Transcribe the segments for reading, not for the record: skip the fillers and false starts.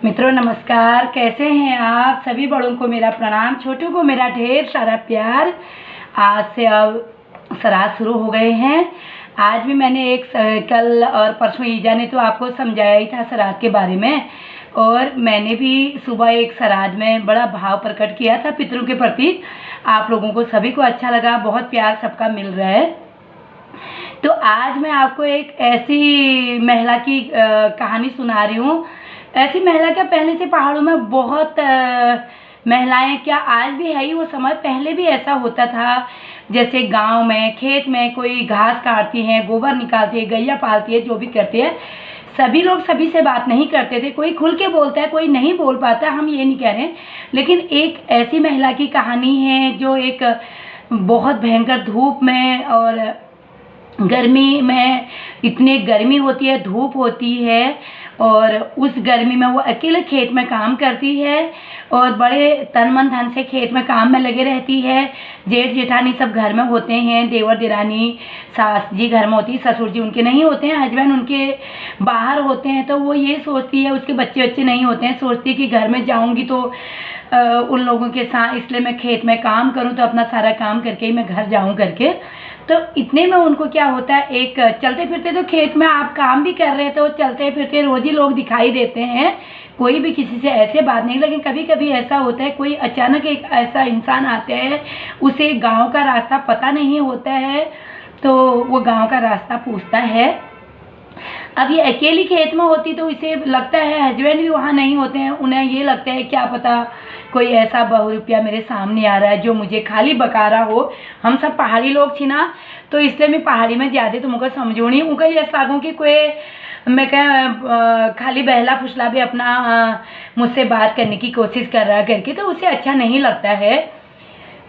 मित्रों नमस्कार, कैसे हैं आप सभी? बड़ों को मेरा प्रणाम, छोटों को मेरा ढेर सारा प्यार। आज से अब श्राद्ध शुरू हो गए हैं। आज भी मैंने कल और परसों ईजा ने तो आपको समझाया ही था श्राद्ध के बारे में, और मैंने भी सुबह एक श्राद्ध में बड़ा भाव प्रकट किया था पितरों के प्रति। आप लोगों को सभी को अच्छा लगा, बहुत प्यार सबका मिल रहा है। तो आज मैं आपको एक ऐसी महिला की कहानी सुना रही हूँ। ऐसी महिला क्या, पहले से पहाड़ों में बहुत महिलाएं, क्या आज भी है ही वो समय, पहले भी ऐसा होता था। जैसे गांव में खेत में कोई घास काटती हैं, गोबर निकालती है, गैया पालती है, जो भी करती है, सभी लोग सभी से बात नहीं करते थे। कोई खुल के बोलता है, कोई नहीं बोल पाता, हम ये नहीं कह रहे हैं। लेकिन एक ऐसी महिला की कहानी है जो एक बहुत भयंकर धूप में और गर्मी में, इतनी गर्मी होती है, धूप होती है, और उस गर्मी में वो अकेले खेत में काम करती है और बड़े तन मन धन से खेत में काम में लगे रहती है। जेठ जेठानी सब घर में होते हैं, देवर देरानी सास जी घर में होती है, ससुर जी उनके नहीं होते हैं, हस्बैंड उनके बाहर होते हैं। तो वो ये सोचती है, उसके बच्चे बच्चे नहीं होते हैं, सोचती है कि घर में जाऊंगी तो उन लोगों के साथ, इसलिए मैं खेत में काम करूं तो अपना सारा काम करके ही मैं घर जाऊं करके। तो इतने में उनको क्या होता है, एक चलते फिरते, तो खेत में आप काम भी कर रहे हैं तो चलते फिरते रोज ही लोग दिखाई देते हैं, कोई भी किसी से ऐसे बात नहीं। लेकिन कभी कभी ऐसा होता है, कोई अचानक एक ऐसा इंसान आता है, उसे गांव का रास्ता पता नहीं होता है, तो वो गांव का रास्ता पूछता है। अब ये अकेली खेत में होती तो इसे लगता है, हस्बैंड भी वहाँ नहीं होते हैं, उन्हें ये लगता है क्या पता कोई ऐसा बहुरूपिया मेरे सामने आ रहा है जो मुझे खाली बका रहा हो। हम सब पहाड़ी लोग थी ना, तो इसलिए मैं पहाड़ी में ज़्यादा तो मुझे समझो नहीं, उनका ये लागू कि कोई मैं क्या खाली बहला फुसला भी अपना मुझसे बात करने की कोशिश कर रहा करके, तो उसे अच्छा नहीं लगता है।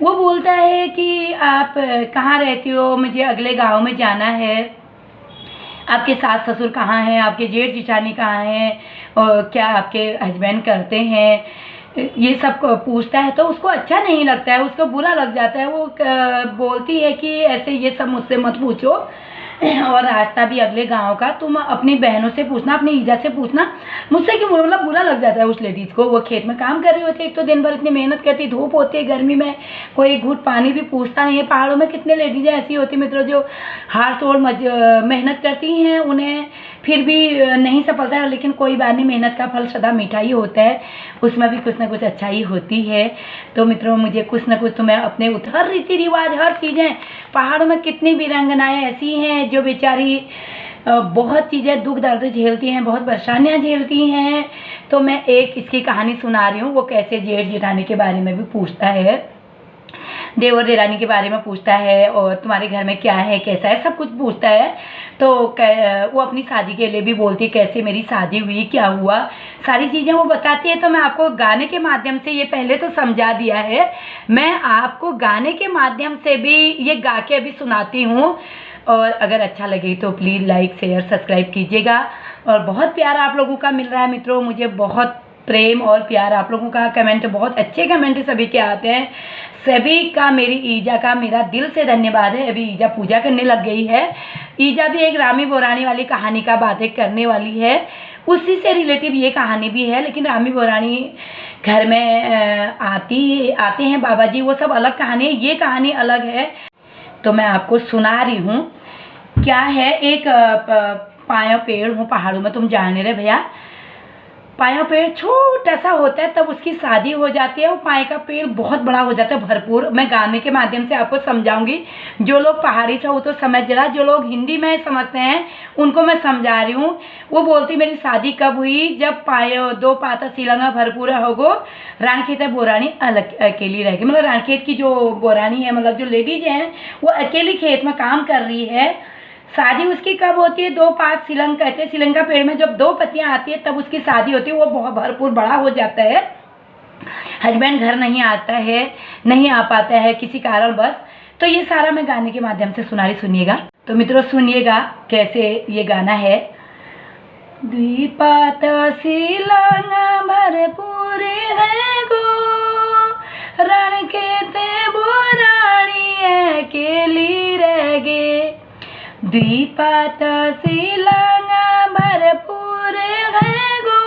वो बोलता है कि आप कहाँ रहती हो, मुझे अगले गाँव में जाना है, आपके सास ससुर कहाँ हैं, आपके जेठ जेठानी कहाँ हैं, और क्या आपके हस्बैंड करते हैं, ये सब पूछता है। तो उसको अच्छा नहीं लगता है, उसको बुरा लग जाता है। वो बोलती है कि ऐसे ये सब मुझसे मत पूछो, और रास्ता भी अगले गांव का, तुम अपनी बहनों से पूछना, अपनी ईजा से पूछना, मुझसे क्यों। मतलब बुरा लग जाता है उस लेडीज़ को। वो खेत में काम कर रही होती है, एक तो दिन भर इतनी मेहनत करती, धूप होती है, गर्मी में कोई घूंट पानी भी पूछता नहीं है। पहाड़ों में कितने लेडीज़ें ऐसी होती मित्रों जो हाथ तोड़ मेहनत करती हैं, उन्हें फिर भी नहीं सफलता है, लेकिन कोई बात नहीं, मेहनत का फल सदा मीठा ही होता है, उसमें भी कुछ ना कुछ अच्छाई होती है। तो मित्रों, मुझे कुछ ना कुछ, तो मैं अपने हर रीति रिवाज, हर चीज़ें, पहाड़ों में कितनी वीरांगनाएं ऐसी हैं जो बेचारी बहुत चीज़ें दुख दर्द झेलती हैं, बहुत परेशानियां झेलती हैं। तो मैं एक इसकी कहानी सुना रही हूँ। वो कैसे जेठ जेठानी के बारे में भी पूछता है, देवर देरानी के बारे में पूछता है, और तुम्हारे घर में क्या है, कैसा है, सब कुछ पूछता है। तो वो अपनी शादी के लिए भी बोलती है, कैसे मेरी शादी हुई, क्या हुआ, सारी चीज़ें वो बताती है। तो मैं आपको गाने के माध्यम से, ये पहले तो समझा दिया है, मैं आपको गाने के माध्यम से भी ये गा के अभी सुनाती हूँ। और अगर अच्छा लगे तो प्लीज़ लाइक शेयर सब्सक्राइब कीजिएगा। और बहुत प्यार आप लोगों का मिल रहा है मित्रों, मुझे बहुत प्रेम और प्यार आप लोगों का। कमेंट, बहुत अच्छे कमेंट सभी के आते हैं, सभी का मेरी ईजा का मेरा दिल से धन्यवाद है। अभी ईजा पूजा करने लग गई है। ईजा भी एक रामी बोरानी वाली कहानी का बातें करने वाली है, उसी से रिलेटिव ये कहानी भी है। लेकिन रामी बोरानी घर में आते हैं बाबा जी, वो सब अलग कहानी है, ये कहानी अलग है। तो मैं आपको सुना रही हूँ। क्या है, एक पाया पेड़ हूँ पहाड़ों में, तुम जाने रहे भैया। पाया पेड़ छोटा सा होता है, तब उसकी शादी हो जाती है, वो पाए का पेड़ बहुत बड़ा हो जाता है, भरपूर। मैं गाने के माध्यम से आपको समझाऊंगी, जो लोग पहाड़ी से हो तो समझ रहा, जो लोग हिंदी में समझते हैं उनको मैं समझा रही हूँ। वो बोलती, मेरी शादी कब हुई, जब पाए दो पाता सिलंगा भरपूर होगो, रानखेत बोरानी अलग अकेली रहेगी। मतलब रानखेत की जो बोरानी है, मतलब जो लेडीज हैं, वो अकेली खेत में काम कर रही है। शादी उसकी कब होती है, दो पात सिलंग कहते हैं, सिलंग का पेड़ में जब दो पत्तियां आती है तब उसकी शादी होती है। वो बहुत भरपूर बड़ा हो जाता है, हस्बैंड घर नहीं आता है, नहीं आ पाता है किसी कारण बस। तो ये सारा मैं गाने के माध्यम से सुना रही, सुनिएगा। तो मित्रों सुनिएगा कैसे ये गाना है। द्विपात सिलंग भरपूर है गो, रणखेत बोरानी अकेली रह गे। द्विपात सिलंग भरपूर है गो,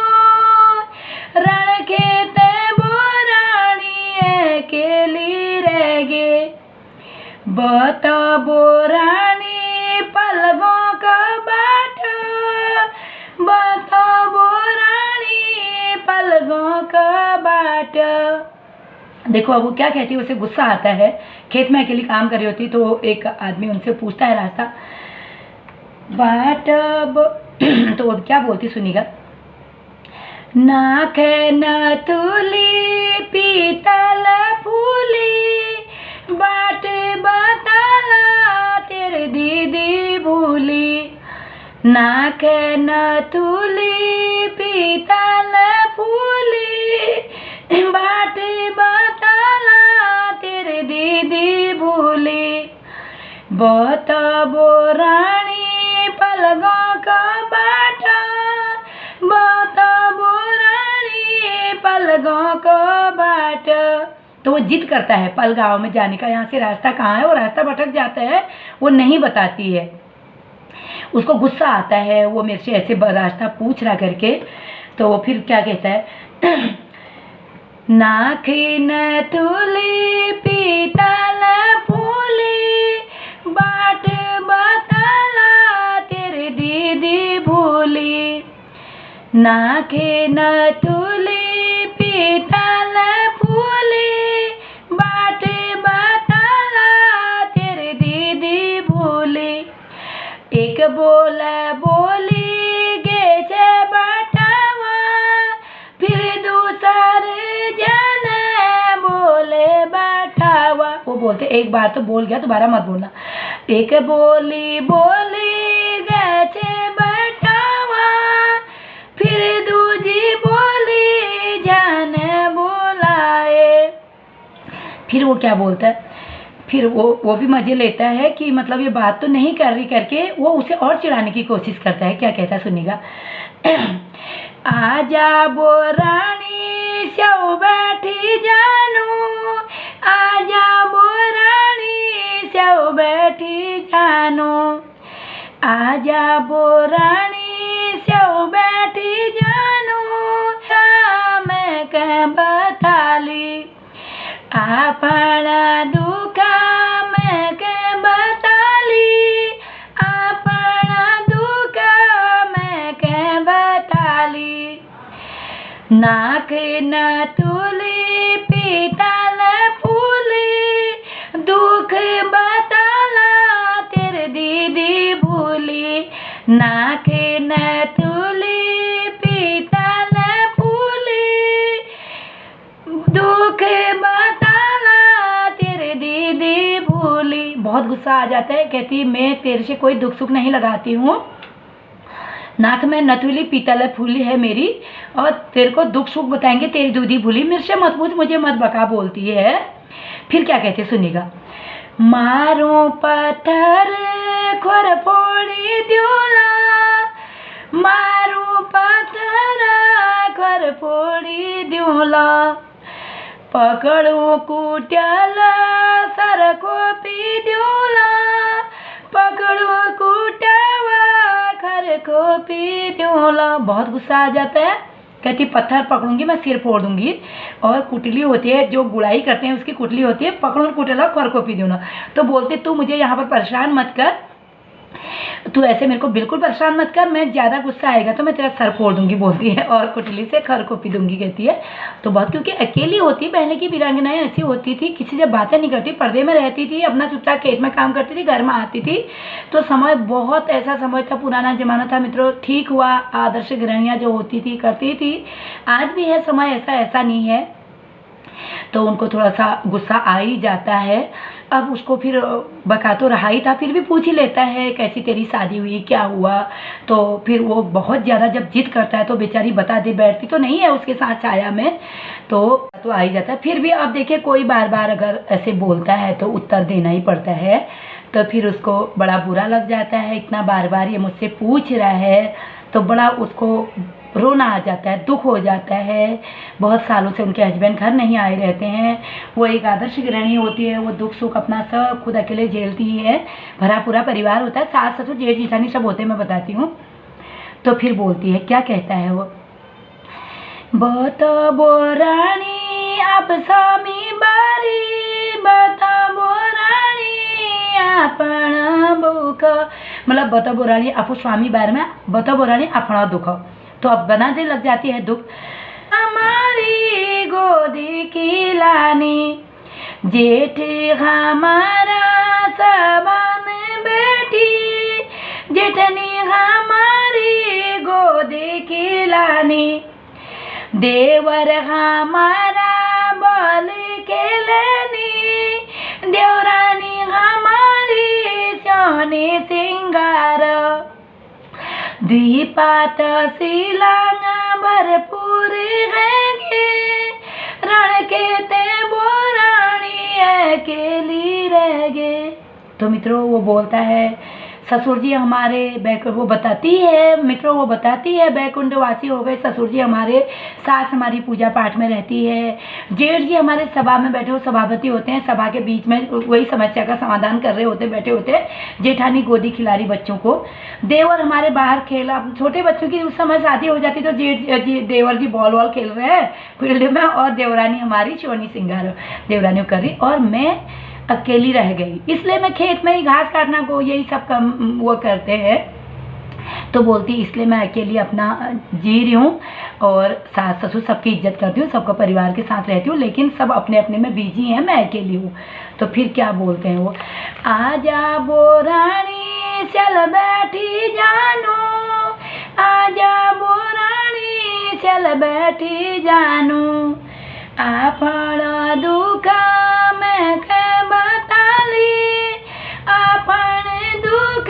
बताबो रानी पलकों का बाट, बताबो रानी पलकों का बाट। देखो अब वो क्या कहती है, उसे गुस्सा आता है। खेत में अकेली काम कर रही होती तो एक आदमी उनसे पूछता है रास्ता बाट तो अब क्या बोलती सुनिएगा। नाक न तुली पीतल फूली, बाट बताला तेरे दीदी भूली। नाक न तुली पीतल फूली, बाट बताला तेरे दीदी भूली। बताबो रानी पलकों का बाटा, बताबो रानी पलकों का बाट। तो वो जिद करता है पल गाँव में जाने का, यहाँ से रास्ता कहाँ है, वो रास्ता भटक जाता है, वो नहीं बताती है। उसको गुस्सा आता है, वो मेरे से ऐसे रास्ता पूछ रहा करके। तो वो फिर क्या कहता है नाक न तुली पीतल फूली, बाट बताला तेरे दीदी भूली। नाक न तुली पीतल फूली, बाट बताला तेरे दीदी भूली। एक बोल बोली गे छे बटावा, फिर दूसरे जाने बोले बैठावा। वो बोलते एक बार तो बोल गया, दोबारा मत बोलना। एक बोली बोली गे छे बटावा, फिर दूजी बोली जाने बोलाए। फिर वो क्या बोलता है, फिर वो भी मज़े लेता है कि मतलब ये बात तो नहीं कर रही करके वो उसे और चिढ़ाने की कोशिश करता है। क्या कहता है सुनिएगा। आजा बो रानी स्यौ बैठी जानू, आजा बो रानी स्यौ बैठी जानू। आजा बो रानी स्यौ बैठी जानू, मैं कह बताली। अपना दुखा मैं के बताली, अपना दुखा मैं के बताली। नाक न तुली पीतल फूली, दुख बताला तेरे दीदी भूली। नाक न तुली पीतल फूली, दुख बताला तेरे दीदी भूली। बहुत गुस्सा आ जाता है, कहती मैं तेरे से कोई दुख सुख नहीं लगाती हूँ, नाक में नथुली पीतल फूली है मेरी, और तेरे को दुख सुख बताएंगे तेरी दीदी भूली। मेरे से मत पूछ, मुझे मत बका बोलती है। फिर क्या कहते सुनिएगा। मारो पत्थर खोर फोड़ी द्योला, मारो पत्थर खोर फोड़ी द्योला। पकड़ो कुट्याला सर को पी द्योला, पकड़ो कुटावा खर को पी द्योला। बहुत गुस्सा आ जाता है, कहती पत्थर पकड़ूंगी मैं सिर फोड़ दूंगी, और कुटली होती है जो गुड़ाई करते हैं उसकी कुटली होती है, पकड़ो कुटला खर को पी द्योला। तो बोलते तू मुझे यहाँ पर परेशान मत कर, तू ऐसे मेरे को बिल्कुल परेशान मत कर, मैं ज़्यादा गुस्सा आएगा तो मैं तेरा सर फोड़ दूंगी बोलती है, और कुटली से खर को पी दूंगी कहती है। तो बहुत क्योंकि अकेली होती, पहले की वीरांगनाएं ऐसी होती थी, किसी से बातें नहीं करती, पर्दे में रहती थी, अपना चुपचाप खेत में काम करती थी, घर में आती थी। तो समय बहुत ऐसा समय था, पुराना जमाना था मित्रों। ठीक हुआ, आदर्श गृहिणियाँ जो होती थी करती थी, आज भी है समय ऐसा नहीं है। तो उनको थोड़ा सा गुस्सा आ ही जाता है। अब उसको फिर बका तो रहा ही था, फिर भी पूछ ही लेता है कैसी तेरी शादी हुई, क्या हुआ। तो फिर वो बहुत ज़्यादा जब जिद करता है तो बेचारी बता दे, बैठती तो नहीं है उसके साथ छाया में, तो आ ही जाता है। फिर भी अब देखिए कोई बार बार अगर ऐसे बोलता है तो उत्तर देना ही पड़ता है। तो फिर उसको बड़ा बुरा लग जाता है, इतना बार बार ये मुझसे पूछ रहा है, तो बड़ा उसको रोना आ जाता है, दुख हो जाता है। बहुत सालों से उनके हस्बैंड घर नहीं आए रहते हैं, वो एक आदर्श गृहिणी होती है, वो दुख सुख अपना सब खुद अकेले झेलती ही है, भरा पूरा परिवार होता है, सास ससुर जेठ जेठानी सब होते हैं, मैं बताती हूँ। तो फिर बोलती है, क्या कहता है वो, बताबो रानी आप स्वामी बारी, बताबो रानी आपण बुख, मतलब बता बोराणी आपो स्वामी बारे में बता बोराणी अपना दुख। तो अब बनाने लग जाती है दुख। हमारी गोदी की लानी जेठ हमारा सभा में बैठी, जेठनी हमारी गोदी की लानी, देवर हमारा बोल खेलनी, देवरानी हमारी सोनी सिंगार, द्विपात शिलांग भरपूर हैगे, रण के ते बोरानी अकेली रह गए। तो मित्रों वो बोलता है ससुर जी हमारे वो बताती है बैकुंठवासी हो गए ससुर जी हमारे, सास हमारी पूजा पाठ में रहती है, जेठ जी हमारे सभा में बैठे सभापति होते हैं, सभा के बीच में वही समस्या का समाधान कर रहे होते बैठे होते, जेठानी गोदी खिला रही बच्चों को, देवर हमारे बाहर खेला, छोटे बच्चों की उस समय शादी हो जाती तो जेठ जी देवर जी बॉल वॉल खेल रहे हैं फील्ड में, और देवरानी हमारी सोनी सिंगार देवरानी कर रही, और मैं अकेली रह गई, इसलिए मैं खेत में ही घास काटना को यही सब काम वो करते हैं। तो बोलती इसलिए मैं अकेली अपना जी रही हूँ और सास ससुर सबकी इज्जत करती हूँ, सबका परिवार के साथ रहती हूँ, लेकिन सब अपने अपने में बिजी हैं, मैं अकेली हूँ। तो फिर क्या बोलते हैं वो, आजा बोरानी चल बैठी जानू, आजा बोरानी चल बैठी जानू, आपण दुख मैं के बताली, आपण दुख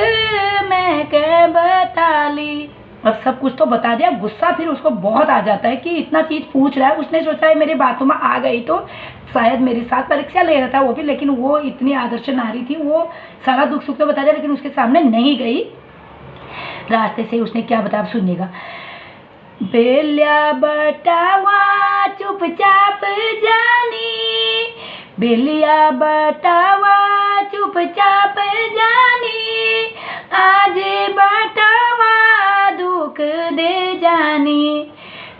मैं के बताली। अब सब कुछ तो बता दिया, गुस्सा फिर उसको बहुत आ जाता है कि इतना चीज़ पूछ रहा है, उसने सोचा है मेरी बातों में आ गई तो शायद मेरे साथ परीक्षा ले रहा था वो भी, लेकिन वो इतनी आदर्श नारी थी, वो सारा दुख सुख तो बता दिया लेकिन उसके सामने नहीं गई। रास्ते से उसने क्या बताया सुनिएगा, बेलिया बटावा चुपचाप जानी, बेलिया बटावा चुपचाप जानी, आज बटावा दुख दे जानी,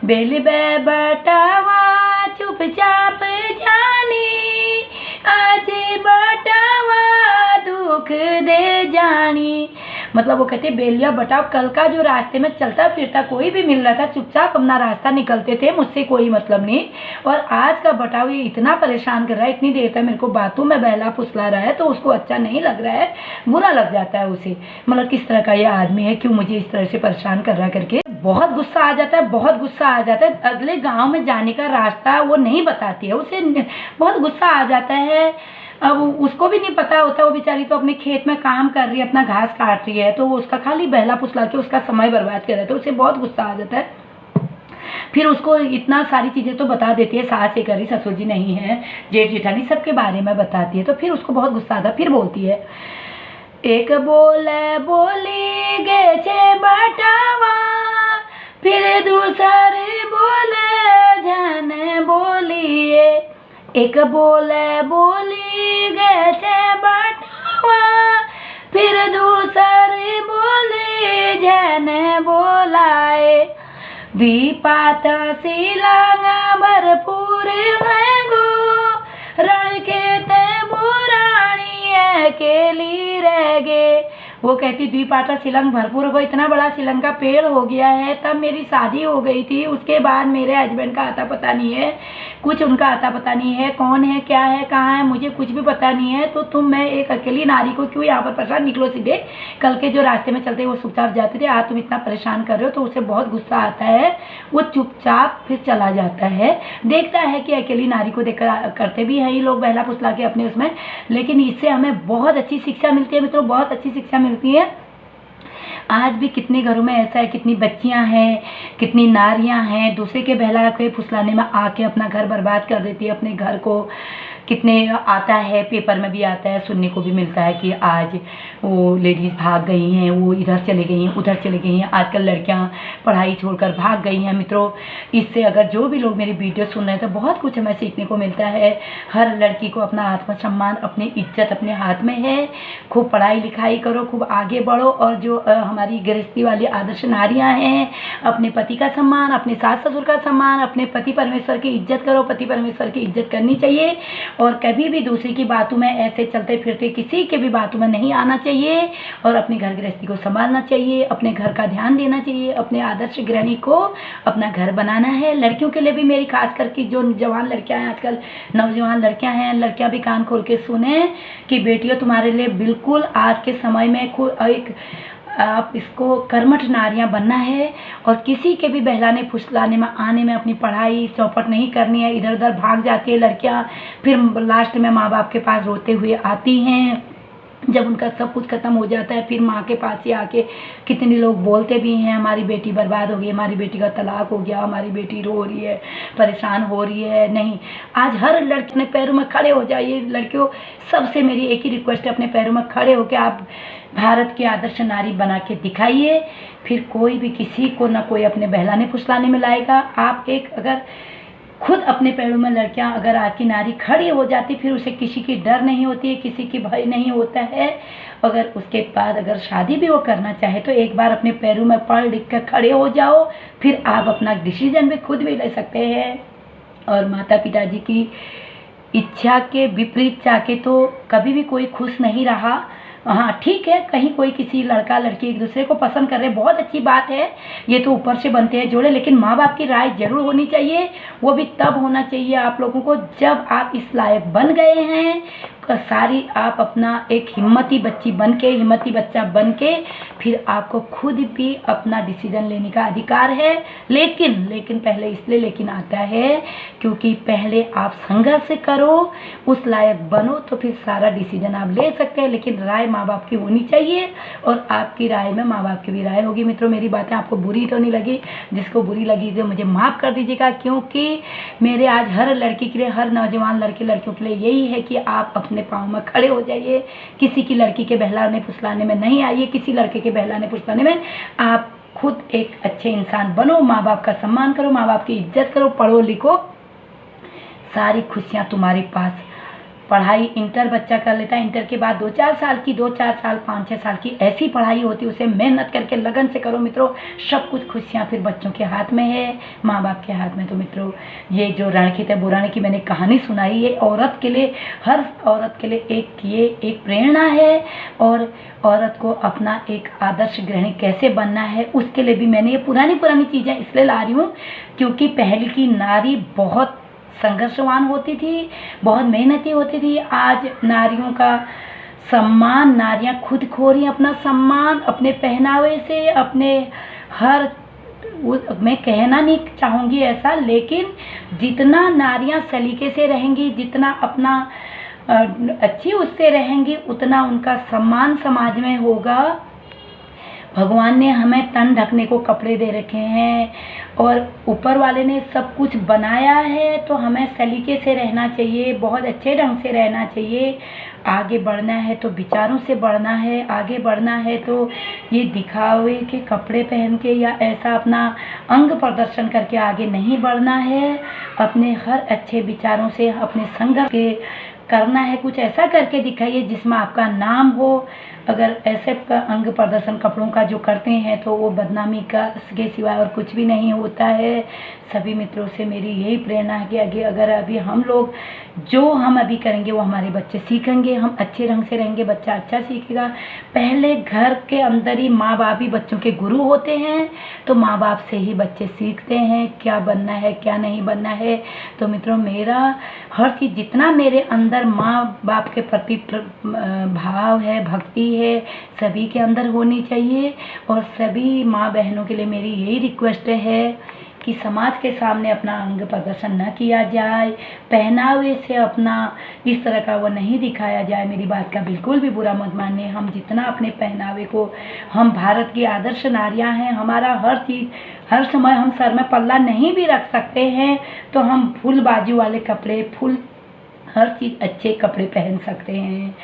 बेली बटावा चुपचाप जानी, आज बटावा दुख दे जानी। मतलब वो कहते बेलिया बटाव, कल का जो रास्ते में चलता फिरता कोई भी मिल रहा था चुपचाप अपना रास्ता निकलते थे, मुझसे कोई मतलब नहीं, और आज का बटाव ये इतना परेशान कर रहा है, इतनी देर तक मेरे को बातों में बहला फुसला रहा है, तो उसको अच्छा नहीं लग रहा है, बुरा लग जाता है उसे, मतलब किस तरह का ये आदमी है, क्यों मुझे इस तरह से परेशान कर रहा करके बहुत गुस्सा आ जाता है, बहुत गुस्सा आ जाता है। अगले गाँव में जाने का रास्ता वो नहीं बताती है, उसे बहुत गुस्सा आ जाता है। अब उसको भी नहीं पता होता, वो बेचारी तो अपने खेत में काम कर रही है, अपना घास काट रही है, तो वो उसका खाली बहला फुसला के उसका समय बर्बाद कर रहा है, तो उसे बहुत गुस्सा आ जाता है। फिर उसको इतना सारी चीज़ें तो बता देती है, सास ये कर रही, ससुर जी नहीं है, जेठ जेठानी सबके बारे में बताती है, तो फिर उसको बहुत गुस्सा आता है। फिर बोलती है, एक बोले बोली गे छे बटावा, फिर दूसरे बोले जन बोलिए, एक बोले बोली गए थे बटावा, फिर दूसरे बोले जन बोलाए, द्विपात शिलांग भरपूर है गो, रण के ते बोरानी अकेली रह गए। वो कहती द्विपाटा शिलंग भरपूर हो, इतना बड़ा शिलंग का पेड़ हो गया है, तब मेरी शादी हो गई थी, उसके बाद मेरे हस्बैंड का आता पता नहीं है, कुछ उनका आता पता नहीं है, कौन है क्या है कहाँ है मुझे कुछ भी पता नहीं है, तो तुम मैं एक अकेली नारी को क्यों यहाँ पर परेशान, निकलो सीधे, कल के जो रास्ते में चलते वो चुपचाप जाते थे, आज तुम इतना परेशान कर रहे हो। तो उसे बहुत गुस्सा आता है, वो चुपचाप फिर चला जाता है, देखता है कि अकेली नारी को देख करते भी हैं ये लोग बहला फुसला के अपने उसमें, लेकिन इससे हमें बहुत अच्छी शिक्षा मिलती है मित्रों, बहुत अच्छी शिक्षा मिलती है। आज भी कितने घरों में ऐसा है, कितनी बच्चियां हैं, कितनी नारियां हैं, दूसरे के बहला के फुसलाने में आके अपना घर बर्बाद कर देती है, अपने घर को। कितने आता है, पेपर में भी आता है, सुनने को भी मिलता है कि आज वो लेडीज़ भाग गई हैं, वो इधर चले गई हैं, उधर चले गई हैं, आजकल लड़कियां पढ़ाई छोड़कर भाग गई हैं। मित्रों, इससे अगर जो भी लोग मेरी वीडियो सुन रहे हैं तो बहुत कुछ हमें सीखने को मिलता है। हर लड़की को अपना आत्मसम्मान, अपनी इज्जत अपने हाथ में है। खूब पढ़ाई लिखाई करो, खूब आगे बढ़ो, और जो हमारी गृहस्थी वाली आदर्श नारियाँ हैं, अपने पति का सम्मान, अपने सास ससुर का सम्मान, अपने पति परमेश्वर की इज्जत करो, पति परमेश्वर की इज्जत करनी चाहिए। और कभी भी दूसरे की बातों में ऐसे चलते फिरते किसी के भी बातों में नहीं आना चाहिए और अपनी घर गृहस्थी को संभालना चाहिए, अपने घर का ध्यान देना चाहिए, अपने आदर्श गृहिणी को अपना घर बनाना है। लड़कियों के लिए भी मेरी खास करके जो जवान लड़कियां हैं, आजकल नौजवान लड़कियां हैं, लड़कियां भी कान खोल के सुने कि बेटियों तुम्हारे लिए बिल्कुल आज के समय में एक आप इसको कर्मठ नारियां बनना है और किसी के भी बहलाने फुसलाने में आने में अपनी पढ़ाई चौपट नहीं करनी है। इधर उधर भाग जाती है लड़कियां, फिर लास्ट में माँ बाप के पास रोते हुए आती हैं। जब उनका सब कुछ ख़त्म हो जाता है फिर माँ के पास ही आके कितने लोग बोलते भी हैं हमारी बेटी बर्बाद हो गई, हमारी बेटी का तलाक हो गया, हमारी बेटी रो रही है, परेशान हो रही है। नहीं, आज हर लड़की अपने पैरों में खड़े हो जाइए। लड़कियों, सबसे मेरी एक ही रिक्वेस्ट है, अपने पैरों में खड़े होकर आप भारत की आदर्श नारी बना के दिखाइए। फिर कोई भी किसी को ना कोई अपने बहलाने फुसलाने में लाएगा। आप एक अगर खुद अपने पैरों में लड़कियां अगर आज की नारी खड़ी हो जाती, फिर उसे किसी की डर नहीं होती है, किसी की भय नहीं होता है। अगर उसके बाद अगर शादी भी वो करना चाहे तो एक बार अपने पैरों में पढ़ लिख कर खड़े हो जाओ, फिर आप अपना डिसीजन भी खुद भी ले सकते हैं। और माता पिता जी की इच्छा के विपरीत चाहे तो कभी भी कोई खुश नहीं रहा। हाँ ठीक है, कहीं कोई किसी लड़का लड़की एक दूसरे को पसंद कर रहे, बहुत अच्छी बात है, ये तो ऊपर से बनते हैं जोड़े, लेकिन माँ बाप की राय जरूर होनी चाहिए। वो भी तब होना चाहिए आप लोगों को जब आप इस लायक बन गए हैं। सारी आप अपना एक हिम्मती बच्ची बन के, हिम्मती बच्चा बन के फिर आपको खुद भी अपना डिसीजन लेने का अधिकार है। लेकिन पहले इसलिए लेकिन आता है क्योंकि पहले आप संघर्ष करो, उस लायक बनो, तो फिर सारा डिसीजन आप ले सकते हैं। लेकिन राय माँ बाप की होनी चाहिए और आपकी राय में माँ बाप की भी राय होगी। मित्रों, मेरी बातें आपको बुरी तो नहीं लगी? जिसको बुरी लगी तो मुझे माफ़ कर दीजिएगा, क्योंकि मेरे आज हर लड़की के लिए, हर नौजवान लड़के लड़कियों के लिए यही है कि आप अपने पाँव में खड़े हो जाइए। किसी की लड़की के बहलाने फुसलाने में नहीं आइए, किसी लड़के के बहलाने फुसलाने में आप खुद एक अच्छे इंसान बनो, माँ बाप का सम्मान करो, माँ बाप की इज्जत करो, पढ़ो लिखो, सारी खुशियाँ तुम्हारे पास। पढ़ाई इंटर बच्चा कर लेता है, इंटर के बाद 2-4 साल की, 2-4 साल 5-6 साल की ऐसी पढ़ाई होती है, उसे मेहनत करके लगन से करो मित्रों। सब कुछ खुशियाँ फिर बच्चों के हाथ में है, माँ बाप के हाथ में। तो मित्रों, ये जो रणखीत बुरानी की मैंने कहानी सुनाई, ये औरत के लिए, हर औरत के लिए एक प्रेरणा है। और औरत को अपना एक आदर्श गृहिणी कैसे बनना है उसके लिए भी मैंने ये पुरानी चीज़ें इसलिए ला रही हूँ क्योंकि पहले की नारी बहुत संघर्षवान होती थी, बहुत मेहनती होती थी। आज नारियों का सम्मान नारियां खुद खो रही हैं, अपना सम्मान अपने पहनावे से, अपने हर, मैं कहना नहीं चाहूँगी ऐसा, लेकिन जितना नारियां सलीके से रहेंगी, जितना अपना अच्छी उससे रहेंगी, उतना उनका सम्मान समाज में होगा। भगवान ने हमें तन ढकने को कपड़े दे रखे हैं और ऊपर वाले ने सब कुछ बनाया है, तो हमें सलीके से रहना चाहिए, बहुत अच्छे ढंग से रहना चाहिए। आगे बढ़ना है तो विचारों से बढ़ना है, आगे बढ़ना है तो ये दिखावे के कपड़े पहन के या ऐसा अपना अंग प्रदर्शन करके आगे नहीं बढ़ना है। अपने हर अच्छे विचारों से अपने संघर्ष के करना है, कुछ ऐसा करके दिखाइए जिसमें आपका नाम हो। अगर ऐसे अंग प्रदर्शन कपड़ों का जो करते हैं तो वो बदनामी का के सिवाय और कुछ भी नहीं होता है। सभी मित्रों से मेरी यही प्रेरणा है कि अगर अभी हम लोग जो हम अभी करेंगे वो हमारे बच्चे सीखेंगे, हम अच्छे ढंग से रहेंगे, बच्चा अच्छा सीखेगा। पहले घर के अंदर ही माँ बाप ही बच्चों के गुरु होते हैं, तो माँ बाप से ही बच्चे सीखते हैं क्या बनना है क्या नहीं बनना है। तो मित्रों, मेरा हर चीज़ जितना मेरे अंदर माँ बाप के प्रति भाव है, भक्ति है, सभी के अंदर होनी चाहिए। और सभी माँ बहनों के लिए मेरी यही रिक्वेस्ट है कि समाज के सामने अपना अंग प्रदर्शन न किया जाए, पहनावे से अपना इस तरह का वो नहीं दिखाया जाए। मेरी बात का बिल्कुल भी बुरा मत मानिए। हम जितना अपने पहनावे को, हम भारत की आदर्श नारियां हैं, हमारा हर चीज़, हर समय हम सर में पल्ला नहीं भी रख सकते हैं तो हम फुल बाजू वाले कपड़े, फुल हर चीज़ अच्छे कपड़े पहन सकते हैं।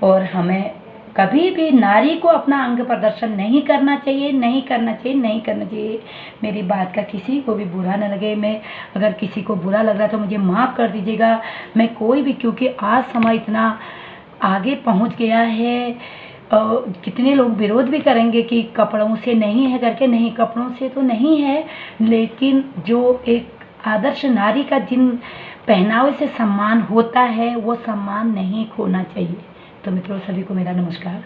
और हमें कभी भी नारी को अपना अंग प्रदर्शन नहीं करना चाहिए, नहीं करना चाहिए, नहीं करना चाहिए। मेरी बात का किसी को भी बुरा न लगे। मैं अगर किसी को बुरा लग रहा तो मुझे माफ़ कर दीजिएगा। मैं कोई भी, क्योंकि आज समय इतना आगे पहुंच गया है, कितने लोग विरोध भी करेंगे कि कपड़ों से नहीं है करके। नहीं, कपड़ों से तो नहीं है, लेकिन जो एक आदर्श नारी का जिन पहनावे से सम्मान होता है वो सम्मान नहीं खोना चाहिए। तो मित्रों, सभी को मेरा नमस्कार।